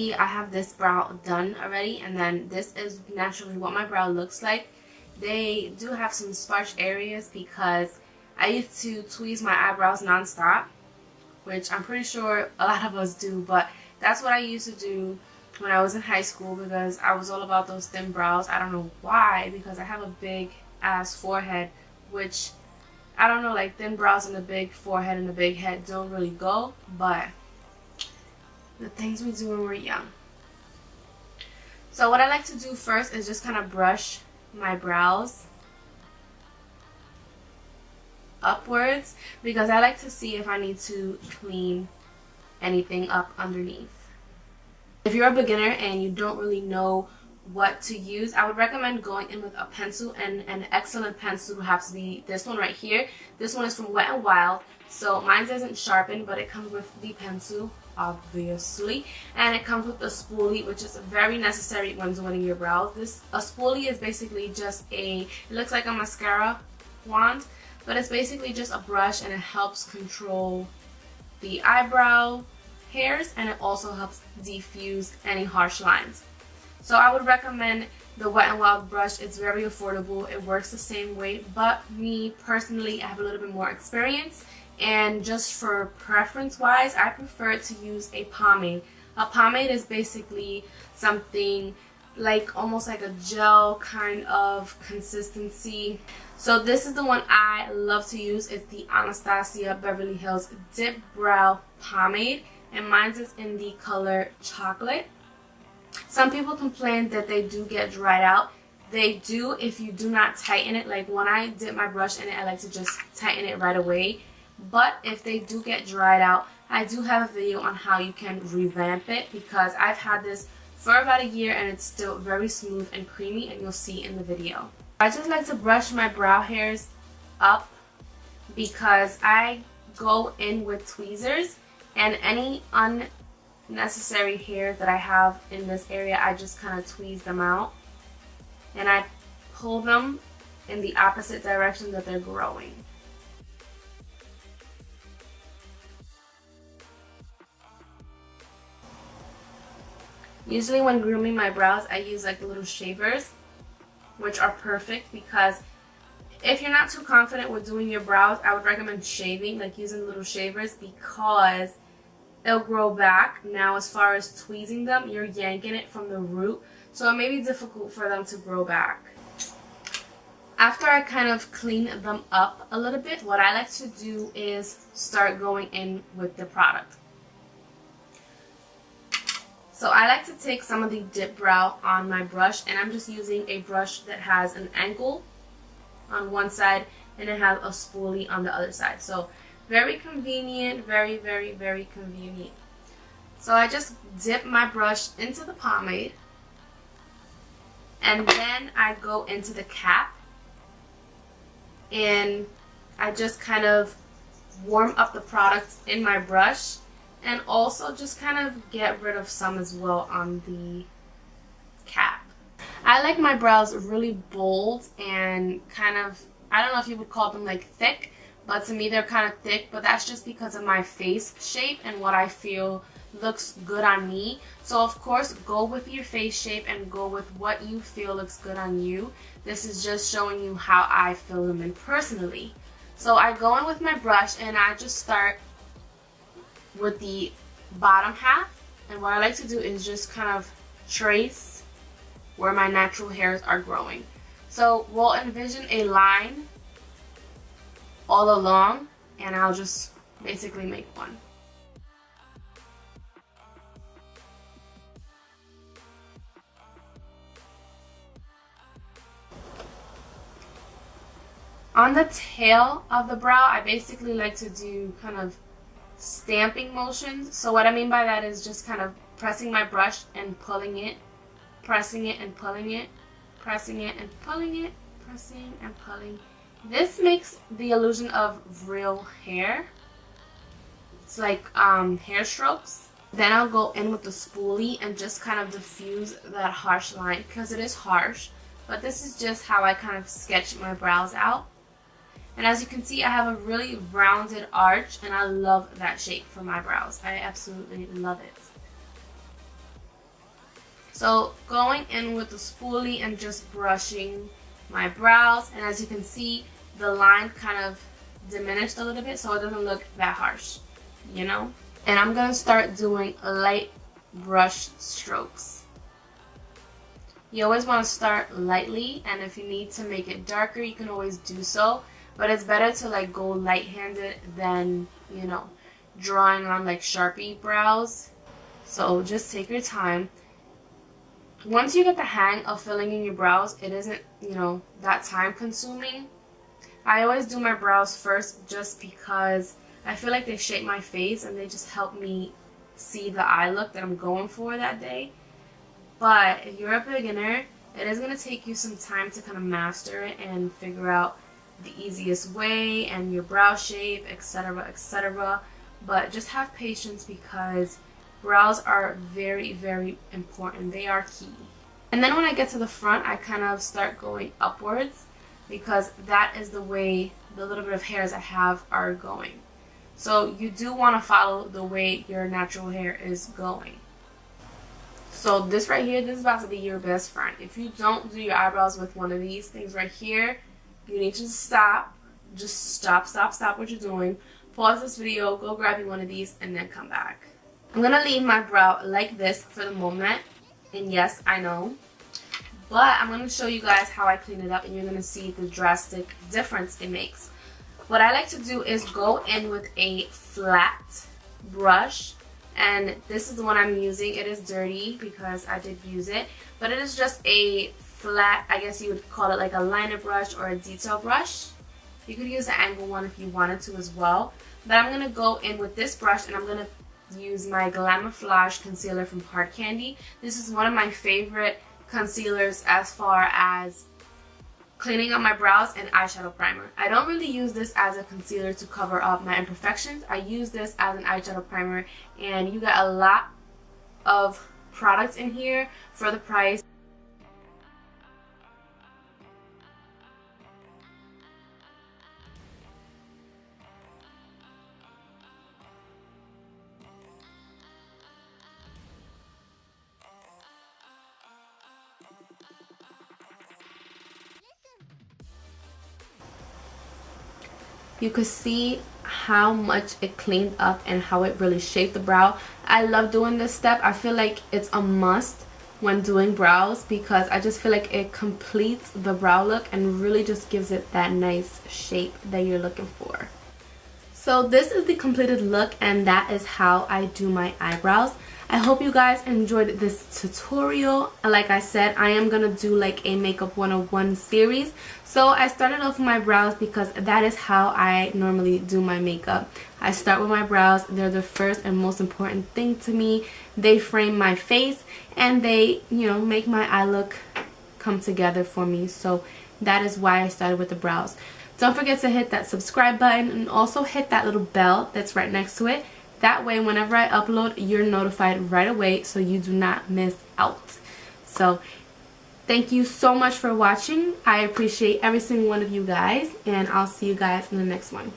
see, I have this brow done already, and then this is naturally what my brow looks like. They do have some sparse areas because I used to tweeze my eyebrows non-stop, which I'm pretty sure a lot of us do, but that's what I used to do when I was in high school because I was all about those thin brows. I don't know why, because I have a big ass forehead, which I don't know, like thin brows and a big forehead and a big head don't really go, but the things we do when we're young. So what I like to do first is just kind of brush my brows upwards because I like to see if I need to clean anything up underneath. If you're a beginner and you don't really know what to use, I would recommend going in with a pencil, and an excellent pencil would have to be this one right here. This one is from Wet n Wild, so mine isn't sharpened, but it comes with the pencil, obviously, and it comes with a spoolie, which is very necessary when doing your brows. A spoolie is basically just it looks like a mascara wand, but it's basically just a brush, and it helps control the eyebrow hairs, and it also helps diffuse any harsh lines. So I would recommend the Wet n Wild brush. It's very affordable. It works the same way, but me personally, I have a little bit more experience, and just for preference wise, I prefer to use a pomade. A pomade is basically something like almost like a gel kind of consistency. So this is the one I love to use. It's the Anastasia Beverly Hills Dip Brow Pomade, and mine is in the color chocolate. Some people complain that they do get dried out. They do if you do not tighten it. Like when I dip my brush in it, I like to just tighten it right away. But if they do get dried out, I do have a video on how you can revamp it because I've had this for about a year and it's still very smooth and creamy, and you'll see in the video. I just like to brush my brow hairs up because I go in with tweezers, and any unnecessary hair that I have in this area, I just kind of tweeze them out, and I pull them in the opposite direction that they're growing. Usually when grooming my brows, I use like the little shavers, which are perfect because if you're not too confident with doing your brows, I would recommend shaving, like using little shavers, because they'll grow back. Now as far as tweezing them, you're yanking it from the root, so it may be difficult for them to grow back. After I kind of clean them up a little bit, what I like to do is start going in with the product. So I like to take some of the dip brow on my brush, and I'm just using a brush that has an angle on one side and it has a spoolie on the other side. So very convenient, very, very, very convenient. So I just dip my brush into the pomade, and then I go into the cap, and I just kind of warm up the product in my brush, and also just kind of get rid of some as well on the cap. I like my brows really bold and kind of, I don't know if you would call them like thick, but to me they're kind of thick, but that's just because of my face shape and what I feel looks good on me. So of course, go with your face shape and go with what you feel looks good on you. This is just showing you how I fill them in personally. So I go in with my brush and I just start with the bottom half, and what I like to do is just kind of trace where my natural hairs are growing. So we'll envision a line all along, and I'll just basically make one. On the tail of the brow, I basically like to do kind of stamping motions. So what I mean by that is just kind of pressing my brush and pulling it, pressing it and pulling it, pressing it and pulling it, pressing and pulling. This makes the illusion of real hair. It's like hair strokes. Then I'll go in with the spoolie and just kind of diffuse that harsh line, because it is harsh, but this is just how I kind of sketch my brows out. And as you can see, I have a really rounded arch, and I love that shape for my brows. I absolutely love it. So going in with the spoolie and just brushing my brows, and as you can see, the line kind of diminished a little bit so it doesn't look that harsh, you know. And I'm gonna start doing light brush strokes. You always want to start lightly, and if you need to make it darker, you can always do so, but it's better to like go light-handed than, you know, drawing on like Sharpie brows. So just take your time. Once you get the hang of filling in your brows, it isn't, you know, that time consuming. I always do my brows first just because I feel like they shape my face and they just help me see the eye look that I'm going for that day. But if you're a beginner, it is going to take you some time to kind of master it and figure out the easiest way and your brow shape, etc., etc. But just have patience because brows are very, very important. They are key. And then when I get to the front, I kind of start going upwards because that is the way the little bit of hairs I have are going. So you do want to follow the way your natural hair is going. So this right here, this is about to be your best friend. If you don't do your eyebrows with one of these things right here, you need to stop. Just stop what you're doing. Pause this video, go grab you one of these, and then come back. I'm going to leave my brow like this for the moment. And yes, I know. But I'm going to show you guys how I clean it up, and you're going to see the drastic difference it makes. What I like to do is go in with a flat brush. And this is the one I'm using. It is dirty because I did use it. But it is just a flat, I guess you would call it like a liner brush or a detail brush. You could use an angle one if you wanted to as well. But I'm going to go in with this brush and I'm going to use my Glamouflage concealer from Hard Candy. This is one of my favorite concealers as far as cleaning up my brows and eyeshadow primer. I don't really use this as a concealer to cover up my imperfections. I use this as an eyeshadow primer, and you get a lot of products in here for the price. You could see how much it cleaned up and how it really shaped the brow. I love doing this step. I feel like it's a must when doing brows because I just feel like it completes the brow look and really just gives it that nice shape that you're looking for. So this is the completed look, and that is how I do my eyebrows. I hope you guys enjoyed this tutorial. Like I said, I am gonna do like a makeup 101 series. So I started off with my brows because that is how I normally do my makeup. I start with my brows. They're the first and most important thing to me. They frame my face and they, you know, make my eye look come together for me. So that is why I started with the brows. Don't forget to hit that subscribe button and also hit that little bell that's right next to it. That way, whenever I upload, you're notified right away so you do not miss out. So, thank you so much for watching. I appreciate every single one of you guys, and I'll see you guys in the next one.